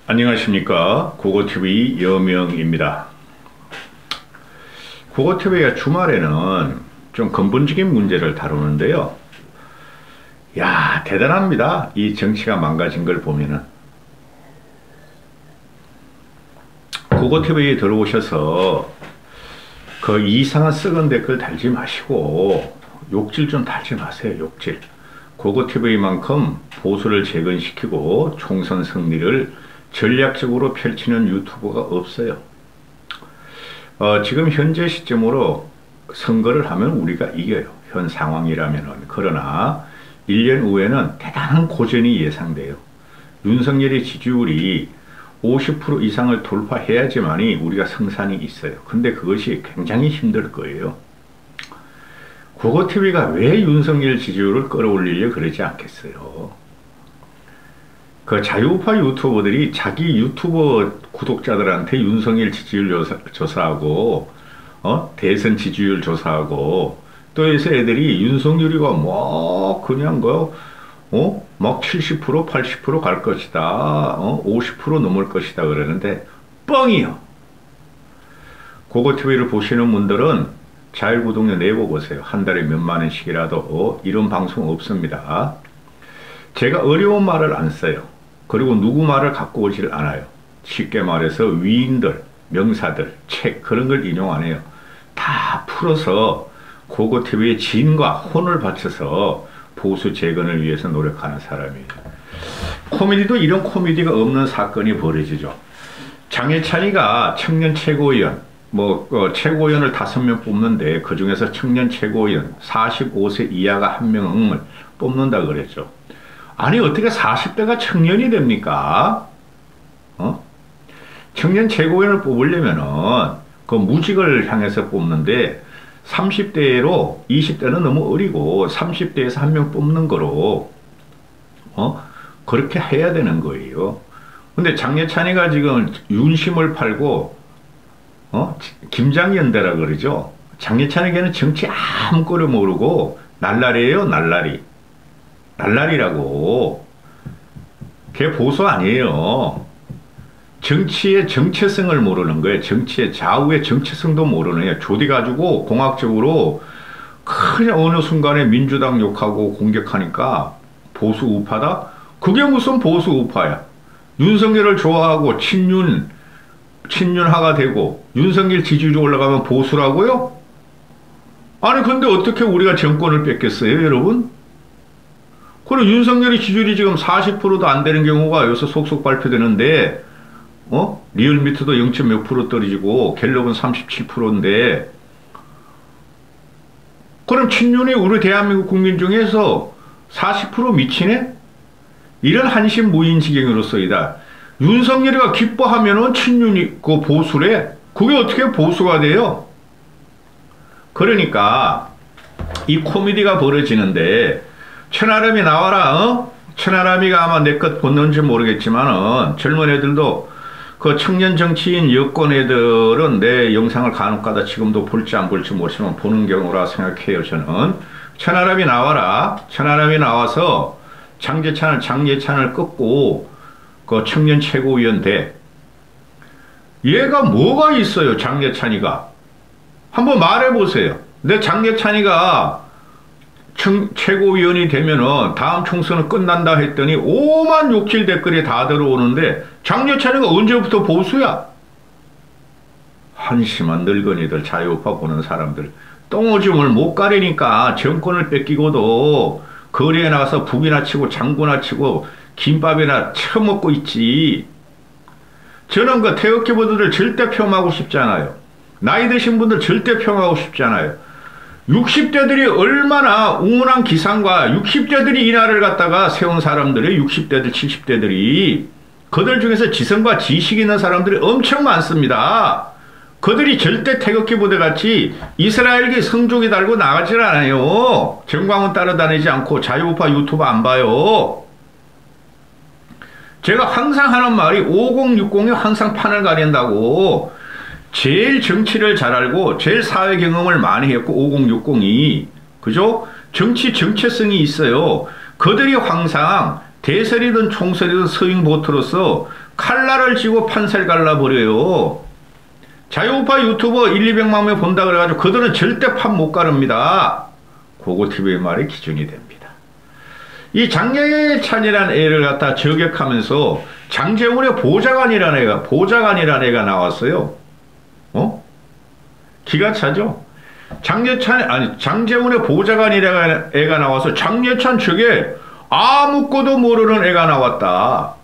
안녕하십니까. 고고TV 여명입니다. 고고TV가 주말에는 좀 근본적인 문제를 다루는데요. 야, 대단합니다. 이 정치가 망가진 걸 보면은. 고고TV에 들어오셔서 그 이상한 썩은 댓글 달지 마시고 욕질 좀 달지 마세요. 욕질. 고고TV만큼 보수를 재건시키고 총선 승리를 전략적으로 펼치는 유튜버가 없어요. 지금 현재 시점으로 선거를 하면 우리가 이겨요. 현 상황이라면은. 그러나 1년 후에는 대단한 고전이 예상돼요. 윤석열의 지지율이 50% 이상을 돌파해야지만이 우리가 성산이 있어요. 근데 그것이 굉장히 힘들 거예요. 고고TV가 왜 윤석열 지지율을 끌어올리려 그러지 않겠어요? 그 자유우파 유튜버들이 자기 유튜버 구독자들한테 윤석열 지지율 조사하고, 대선 지지율 조사하고, 또 해서 애들이 윤석열이가 뭐, 그냥 막 70%, 80% 갈 것이다, 50% 넘을 것이다 그러는데, 뻥이요. 고고TV를 보시는 분들은 자율구독료 내보고세요. 한 달에 몇만 원씩이라도. 이런 방송 없습니다. 제가 어려운 말을 안 써요. 그리고 누구 말을 갖고 오질 않아요. 쉽게 말해서 위인들, 명사들, 책 그런 걸 인용 안 해요. 다 풀어서 고고TV의 진과 혼을 바쳐서 보수 재건을 위해서 노력하는 사람이에요. 코미디도 이런 코미디가 없는 사건이 벌어지죠. 장해찬이가 청년 최고위원, 최고위원을 5명 뽑는데 그 중에서 청년 최고위원 45세 이하가 1명을 뽑는다 그랬죠. 아니 어떻게 40대가 청년이 됩니까? 청년 최고위원을 뽑으려면은 그 무직을 향해서 뽑는데 30대로 20대는 너무 어리고 30대에서 1명 뽑는 거로 그렇게 해야 되는 거예요. 근데 장예찬이가 지금 윤심을 팔고 김장연대라 그러죠. 장예찬에게는 정치 아무것도 모르고 날라리예요. 날라리라고. 걔 보수 아니에요. 정치의 정체성을 모르는 거예요. 정치의 좌우의 정체성도 모르는 거예요. 조디가지고 공학적으로 그냥 어느 순간에 민주당 욕하고 공격하니까 보수 우파다? 그게 무슨 보수 우파야. 윤석열을 좋아하고 친윤화가 되고 윤석열 지지율이 올라가면 보수라고요? 아니 근데 어떻게 우리가 정권을 뺏겠어요 여러분? 그리고 윤석열의 지지율이 지금 40%도 안 되는 경우가 여기서 속속 발표되는데, 리얼미터도 0.몇 프로 떨어지고, 갤럽은 37%인데, 그럼 친윤이 우리 대한민국 국민 중에서 40% 미치네? 이런 한심무인 지경으로서이다. 윤석열이가 기뻐하면은 친윤이 그 보수래? 그게 어떻게 보수가 돼요? 그러니까, 이 코미디가 벌어지는데, 천하람이 나와라, 천하람이가 아마 내 것 본는지 모르겠지만은, 젊은 애들도, 그 청년 정치인 여권 애들은 내 영상을 간혹가다 지금도 볼지 안 볼지 모르지만 보는 경우라 생각해요, 저는. 천하람이 나와라. 천하람이 나와서 장예찬을 꺾고, 그 청년 최고위원 돼. 얘가 뭐가 있어요, 장예찬이가? 한번 말해보세요. 내 장예찬이가 최고위원이 되면은 다음 총선은 끝난다 했더니 오만 욕질 댓글이 다 들어오는데 장예찬이가 언제부터 보수야? 한심한 늙은이들, 자유우파 보는 사람들 똥오줌을 못 가리니까 정권을 뺏기고도 거리에 나가서 북이나 치고 장구나 치고 김밥이나 처먹고 있지. 저는 그 태극기 분들 절대 폄하하고 싶지 않아요. 나이 드신 분들 절대 폄하하고 싶지 않아요. 60대들이 얼마나 우문한 기상과 60대들이 이 나라를 갖다가 세운 사람들이 60대들, 70대들이 그들 중에서 지성과 지식 있는 사람들이 엄청 많습니다. 그들이 절대 태극기 부대같이 이스라엘기 성조기 달고 나가질 않아요. 정광훈 따라다니지 않고 자유우파 유튜브 안 봐요. 제가 항상 하는 말이 5060이 항상 판을 가린다고. 제일 정치를 잘 알고 제일 사회 경험을 많이 했고 5060이 그죠? 정치 정체성이 있어요. 그들이 항상 대선이든 총선이든 서윙 보트로서 칼날을 쥐고 판살 갈라버려요. 자유우파 유튜버 1, 200만 명 본다 그래가지고 그들은 절대 판 못 가릅니다. 고고TV의 말이 기준이 됩니다. 이 장예찬이라는 애를 갖다 저격하면서 장제훈의 보좌관이라는 애가 나왔어요. 기가 차죠? 장제훈의 보좌관이라는 애가 나와서 장예찬 측에 아무것도 모르는 애가 나왔다.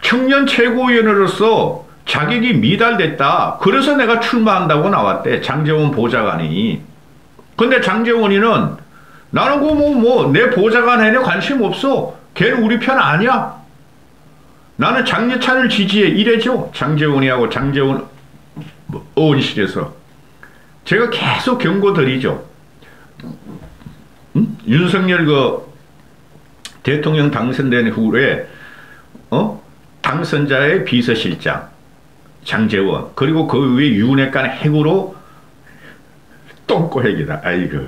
청년 최고위원으로서 자격이 미달됐다. 그래서 내가 출마한다고 나왔대. 장제훈 보좌관이. 근데 장제훈이는 나는 내 보좌관에는 관심 없어. 걔는 우리 편 아니야. 나는 장예찬을 지지해. 이래죠. 장제훈이하고 장제훈 의원실에서. 제가 계속 경고드리죠. 윤석열 대통령 당선된 후에 당선자의 비서실장 장제원 그리고 그 위에 윤핵관 핵으로 똥꼬핵이다. 아이고.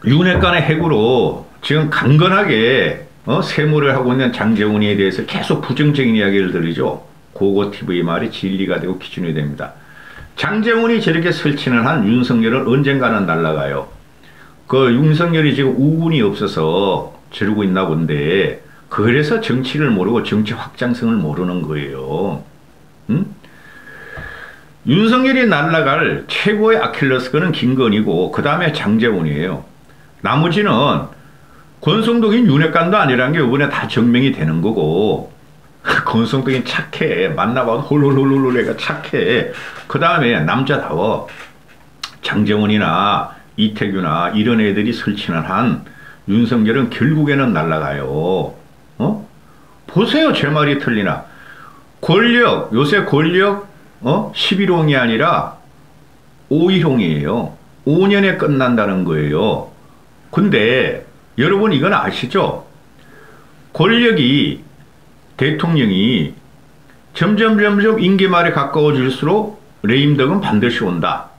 윤핵관의 핵으로 지금 강건하게 세무를 하고 있는 장제원에 대해서 계속 부정적인 이야기를 들리죠. 고고TV 말이 진리가 되고 기준이 됩니다. 장제원이 저렇게 설치는 한 윤석열은 언젠가는 날아가요. 그 윤석열이 지금 우군이 없어서 저러고 있나 본데 그래서 정치를 모르고 정치 확장성을 모르는 거예요. 윤석열이 날아갈 최고의 아킬레스건은 김건희고 그 다음에 장제원이에요. 나머지는 권성동이 윤핵관도 아니라는 게 이번에 다 증명이 되는 거고 권성동이 착해. 만나봐도 홀홀홀홀 애가 착해. 그 다음에 남자다워. 장제원이나 이태규나 이런 애들이 설치는 한 윤석열은 결국에는 날아가요. 보세요. 제 말이 틀리나. 요새 권력 11홍이 아니라 5일홍이에요. 5년에 끝난다는 거예요. 근데 여러분 이건 아시죠? 권력이 대통령이 점점 임기 말에 가까워질수록 레임덕은 반드시 온다.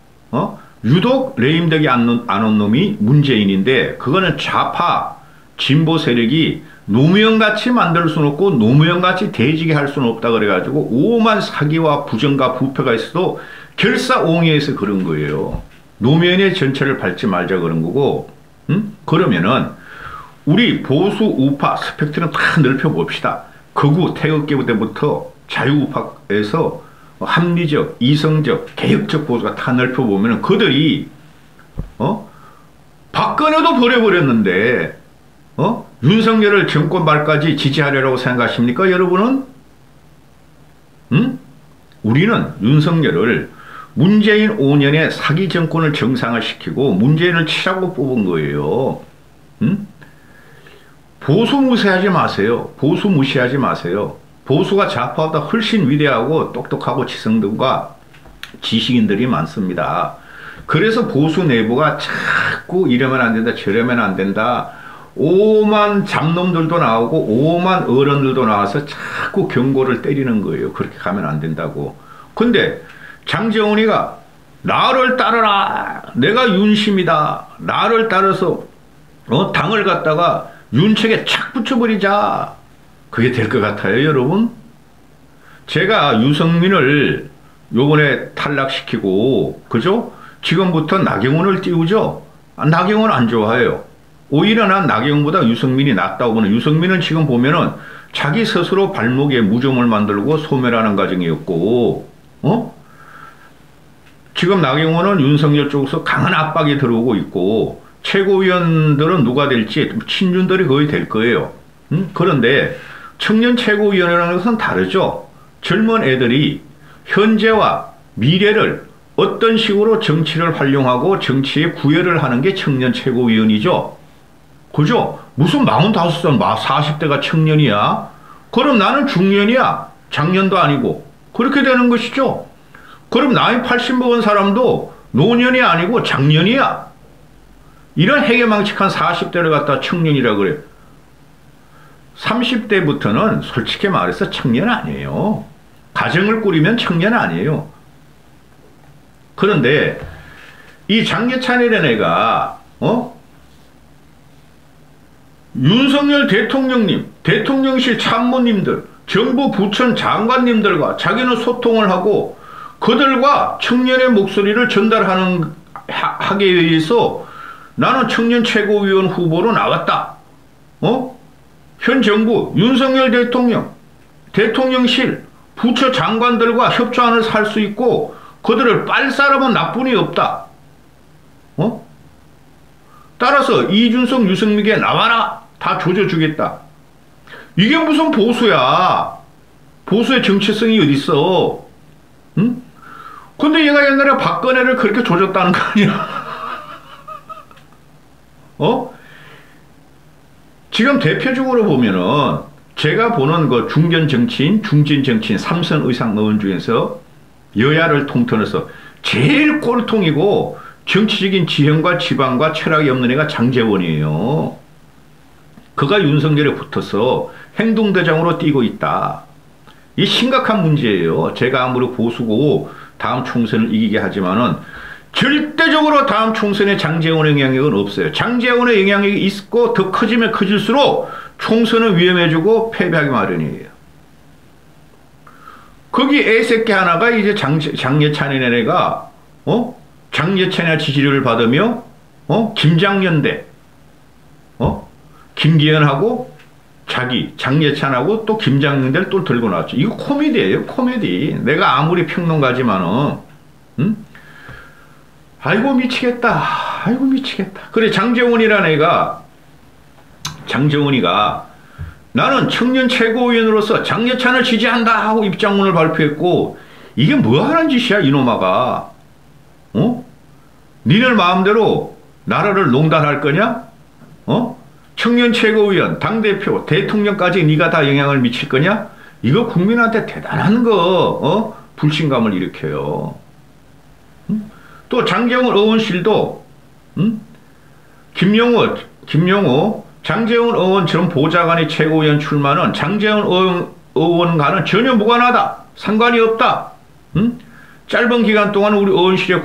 유독 레임덕이 안 온 놈이 문재인인데 그거는 좌파 진보 세력이 노무현같이 만들 수는 없고 노무현같이 대지게 할 수는 없다 그래가지고 오만 사기와 부정과 부패가 있어도 결사옹위해서 그런 거예요. 노무현의 전철을 밟지 말자 그런 거고 그러면은 우리 보수 우파 스펙트럼 다 넓혀봅시다. 극우 태극기 때부터 자유우파에서 합리적, 이성적, 개혁적 보수가 다 넓혀보면 그들이 박근혜도 버려버렸는데 윤석열을 정권 말까지 지지하려고 생각하십니까 여러분은? 우리는 윤석열을 문재인 5년의 사기 정권을 정상화시키고 문재인을 치라고 뽑은 거예요. 보수 무시하지 마세요. 보수 무시하지 마세요. 보수가 좌파보다 훨씬 위대하고 똑똑하고 지성들과 지식인들이 많습니다. 그래서 보수 내부가 자꾸 이러면 안 된다 저러면 안 된다 오만 잡놈들도 나오고 오만 어른들도 나와서 자꾸 경고를 때리는 거예요. 그렇게 가면 안 된다고. 근데 장제원이가 나를 따르라 내가 윤심이다 나를 따라서 당을 갖다가 윤책에 착 붙여버리자. 그게 될 것 같아요 여러분. 제가 유승민을 요번에 탈락시키고 그죠? 지금부터 나경원을 띄우죠. 나경원 안 좋아해요. 오히려 난 나경원보다 유승민이 낫다고 보는. 유승민은 지금 보면은 자기 스스로 발목에 무좀을 만들고 소멸하는 과정이었고 지금 나경원은 윤석열 쪽에서 강한 압박이 들어오고 있고 최고위원들은 누가 될지 친윤들이 거의 될 거예요. 그런데 청년 최고위원이라는 것은 다르죠. 젊은 애들이 현재와 미래를 어떤 식으로 정치를 활용하고 정치에 구애를 하는 게 청년 최고위원이죠. 그죠? 무슨 45살, 40대가 청년이야? 그럼 나는 중년이야. 장년도 아니고. 그렇게 되는 것이죠. 그럼 나이 80 먹은 사람도 노년이 아니고 장년이야. 이런 해괴망측한 40대를 갖다 청년이라 그래. 30대부터는 솔직히 말해서 청년 아니에요. 가정을 꾸리면 청년 아니에요. 그런데 이 장예찬이라는 애가 윤석열 대통령님 대통령실 참모님들, 정부 부처 장관님들과 자기는 소통을 하고 그들과 청년의 목소리를 하기 위해서 나는 청년 최고위원 후보로 나왔다. 현 정부 윤석열 대통령, 대통령실, 부처 장관들과 협조안을 살 수 있고 그들을 빨 사람은 나뿐이 없다. 따라서 이준석, 유승민에게 나와라. 다 조져주겠다. 이게 무슨 보수야. 보수의 정체성이 어딨어. 응? 근데 얘가 옛날에 박근혜를 그렇게 조졌다는 거 아니야. 지금 대표적으로 보면은 제가 보는 그 중견 정치인, 중진 정치인 3선 의상 의원 중에서 여야를 통틀어서 제일 꼴통이고 정치적인 지형과 지방과 철학이 없는 애가 장제원이에요. 그가 윤석열에 붙어서 행동대장으로 뛰고 있다. 이 심각한 문제예요. 제가 아무리 보수고 다음 총선을 이기게 하지만은 절대적으로 다음 총선에 장제원의 영향력은 없어요. 장제원의 영향력이 있고 더 커지면 커질수록 총선은 위험해지고 패배하기 마련이에요. 거기 애새끼 하나가 이제 장예찬이네 애가 장예찬의 지지를 받으며 김장연대 김기현하고 장예찬하고 또 김장연대를 또 들고 나왔죠. 이거 코미디예요, 코미디. 내가 아무리 평론가지만은 아이고 미치겠다. 아이고 미치겠다. 그래 장제원이라는 애가 장제원이가 나는 청년 최고위원으로서 장예찬을 지지한다 하고 입장문을 발표했고 이게 뭐 하는 짓이야 이놈아가. 니들 마음대로 나라를 농단할 거냐? 청년 최고위원, 당대표, 대통령까지 네가 다 영향을 미칠 거냐? 이거 국민한테 대단한 불신감을 일으켜요. 또 장제원 의원실도 김용호, 장제원 의원처럼 보좌관이 최고위원 출마는 장제원 의원과는 전혀 무관하다. 상관이 없다. 짧은 기간 동안 우리 의원실에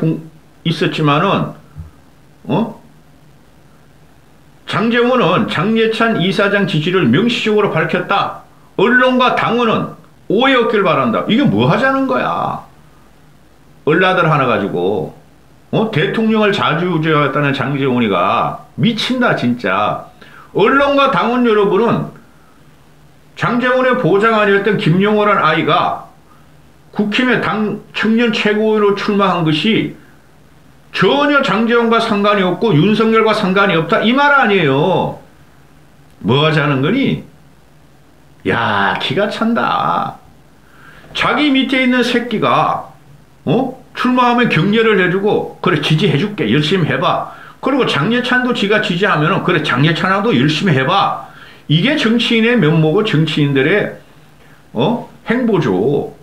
있었지만은 장제원은 장예찬 이사장 지지를 명시적으로 밝혔다. 언론과 당원은 오해 없길 바란다. 이게 뭐 하자는 거야. 얼라들 하나 가지고 대통령을 자주우지하였다는 장제원이가 미친다 진짜. 언론과 당원 여러분은 장제원의 보좌관이었던 김용호라는 아이가 국힘의 당 청년 최고위로 출마한 것이 전혀 장제원과 상관이 없고 윤석열과 상관이 없다 이 말 아니에요. 뭐 하자는 거니? 야 기가 찬다. 자기 밑에 있는 새끼가 출마하면 격려를 해주고 그래 지지해줄게 열심히 해봐. 그리고 장예찬도 지가 지지하면 그래 장예찬하고 열심히 해봐. 이게 정치인의 면모고 정치인들의 행보죠.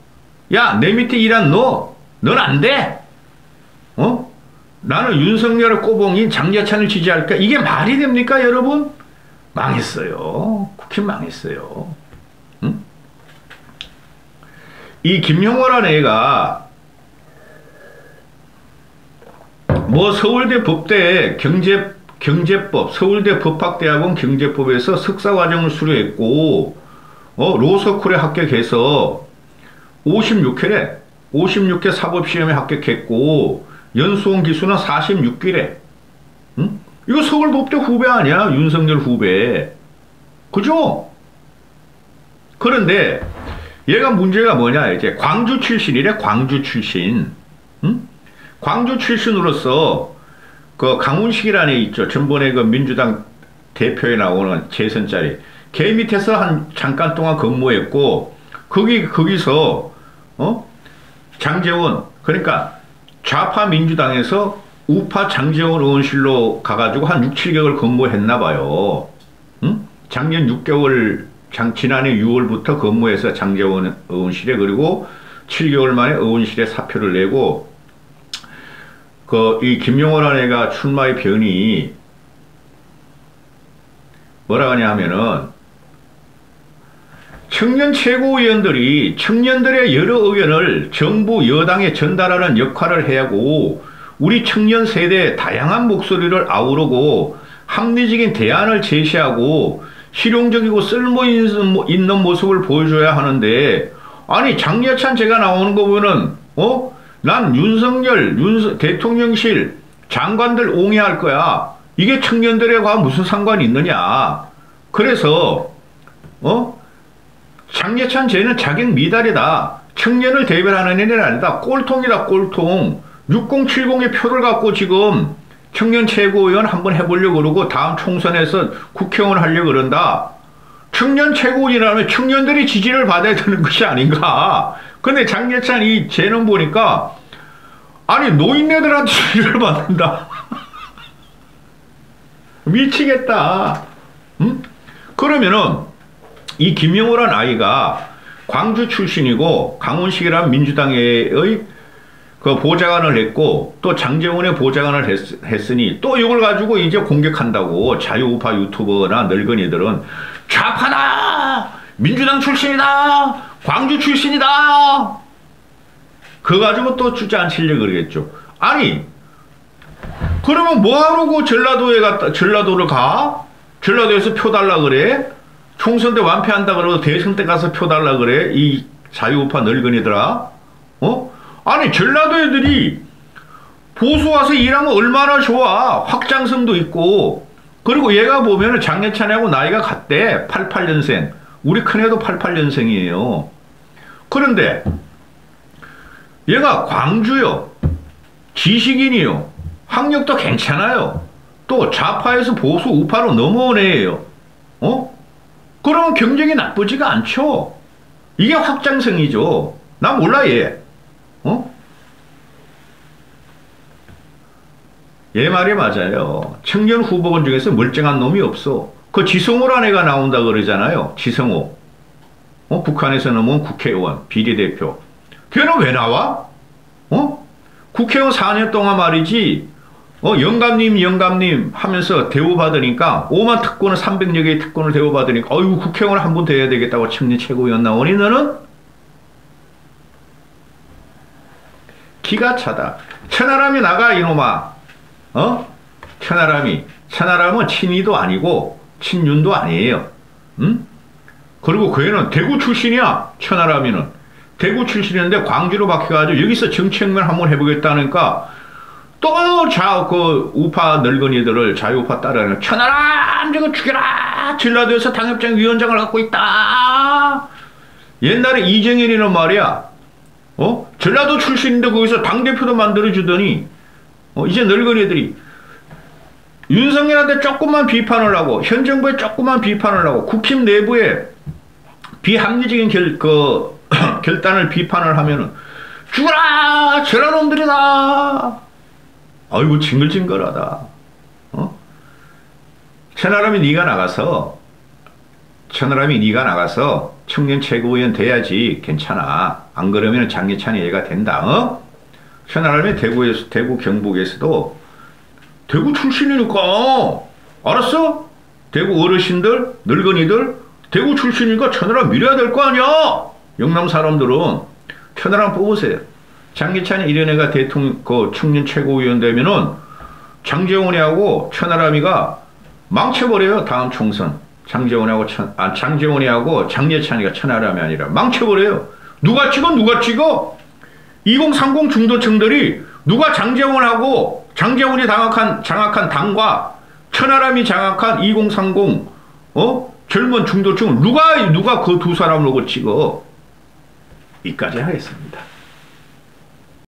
야 내 밑에 일한 넌 안 돼. 나는 윤석열의 꼬봉인 장예찬을 지지할까? 이게 말이 됩니까 여러분? 망했어요. 국힘 망했어요. 응? 이 김용호라는 애가 뭐 서울대 법대 경제법, 서울대 법학대학원 경제법에서 석사과정을 수료했고 로스쿨에 합격해서 56회 사법시험에 합격했고 연수원 기수는 46기래. 응? 이거 서울법대 후배 아니야? 윤석열 후배. 그죠? 그런데 얘가 문제가 뭐냐? 이제 광주 출신이래. 광주 출신. 응? 광주 출신으로서 그 강훈식이라는 애 있죠. 전번에 그 민주당 대표에 나오는 재선 자리. 걔 밑에서 잠깐 동안 근무했고 거기서 장제원 그러니까 좌파 민주당에서 우파 장제원 의원실로 가가지고 한 6, 7개월 근무했나 봐요. 응? 작년 6개월 지난해 6월부터 근무해서 장제원 의원실에 그리고 7개월 만에 의원실에 사표를 내고 이 김용호라는 애가 출마의 변이 뭐라 하냐 하면은 청년 최고위원들이 청년들의 여러 의견을 정부 여당에 전달하는 역할을 해야 하고 우리 청년 세대의 다양한 목소리를 아우르고 합리적인 대안을 제시하고 실용적이고 쓸모 있는 모습을 보여줘야 하는데, 아니 장례찬 제가 나오는 거 보면은 난 윤석열 대통령실 장관들 옹해할 거야. 이게 청년들과 무슨 상관이 있느냐. 그래서 장례찬 쟤는 자격 미달이다. 청년을 대변하는 애는 아니다. 꼴통이다, 꼴통. 6070의 표를 갖고 지금 청년 최고위원 한번 해보려고 그러고 다음 총선에서 국회의원 하려고 그런다. 청년 최고위원이라면 청년들이 지지를 받아야 되는 것이 아닌가. 근데 장례찬 이 재능 보니까 아니 노인네들한테 지지를 받는다. 미치겠다. 응? 그러면은 이 김영호란 아이가 광주 출신이고 강원식이란 민주당의 그 보좌관을 했고 또 장제원의 보좌관을 했으니 또 이걸 가지고 이제 공격한다고. 자유우파 유튜버나 늙은이들은 좌파다, 민주당 출신이다, 광주 출신이다, 그거 가지고 또 주저앉히려고 그러겠죠. 아니 그러면 뭐하러 그 전라도를 가? 전라도에서 표 달라 그래? 총선 때 완패한다 그러고 대선 때 가서 표 달라 그래? 이 자유우파 늙은이들아. 아니 전라도 애들이 보수 와서 일하면 얼마나 좋아. 확장성도 있고. 그리고 얘가 보면은 장례찬하고 나이가 같대. 88년생. 우리 큰애도 88년생이에요. 그런데 얘가 광주요. 지식인이요. 학력도 괜찮아요. 또 좌파에서 보수 우파로 넘어온 애예요. 그러면 경쟁이 나쁘지가 않죠. 이게 확장성이죠. 나 몰라 얘. 얘 말이 맞아요. 청년 후보군 중에서 멀쩡한 놈이 없어. 그 지성호라는 애가 나온다 그러잖아요. 지성호. 북한에서 넘어온 국회의원, 비례대표. 걔는 왜 나와? 국회의원 4년 동안 말이지. 영감님 하면서 대우받으니까 5만 특권을 300여 개의 특권을 대우받으니까 어이구 국회의원 한 번 더 해야 되겠다고 청년 최고위원 나오니 너는 기가 차다. 천하람이 나가 이놈아. 천하람은 친이도 아니고 친윤도 아니에요. 응? 그리고 그 애는 대구 출신이야. 천하람이는 대구 출신인데 광주로 바뀌어가지고 여기서 정치혁명 한번 해보겠다니까 또 그 우파 늙은이들을 자유우파 따라하는 천하람 저거 죽여라. 전라도에서 당협장 위원장을 갖고 있다. 옛날에 이정현이는 말이야. 전라도 출신인데 거기서 당대표도 만들어주더니 이제 늙은이들이 윤석열한테 조금만 비판을 하고 현 정부에 조금만 비판을 하고 국힘 내부에 비합리적인 결단을 비판을 하면은 죽어라 저런 놈들이다. 아이고 징글징글하다. 천하람이 네가 나가서 청년 최고위원 돼야지 괜찮아. 안 그러면 장례찬이 얘가 된다. 천하람이 대구 경북에서도 대구 출신이니까 알았어? 대구 어르신들 늙은이들 대구 출신이니까 천하람 밀어야 될 거 아니야. 영남 사람들은 천하람 뽑으세요. 장례찬이 이런 애가 청년 최고위원 되면은 장제원이하고 천하람이가 망쳐버려요. 다음 총선. 장제원이하고 장례찬이가 천하람이 아니라 망쳐버려요. 누가 찍어? 2030 중도층들이 누가 장제원이 장악한 당과 천하람이 장악한 2030 젊은 중도층을 누가 그 두 사람을 보고 찍어. 이까지 하겠습니다.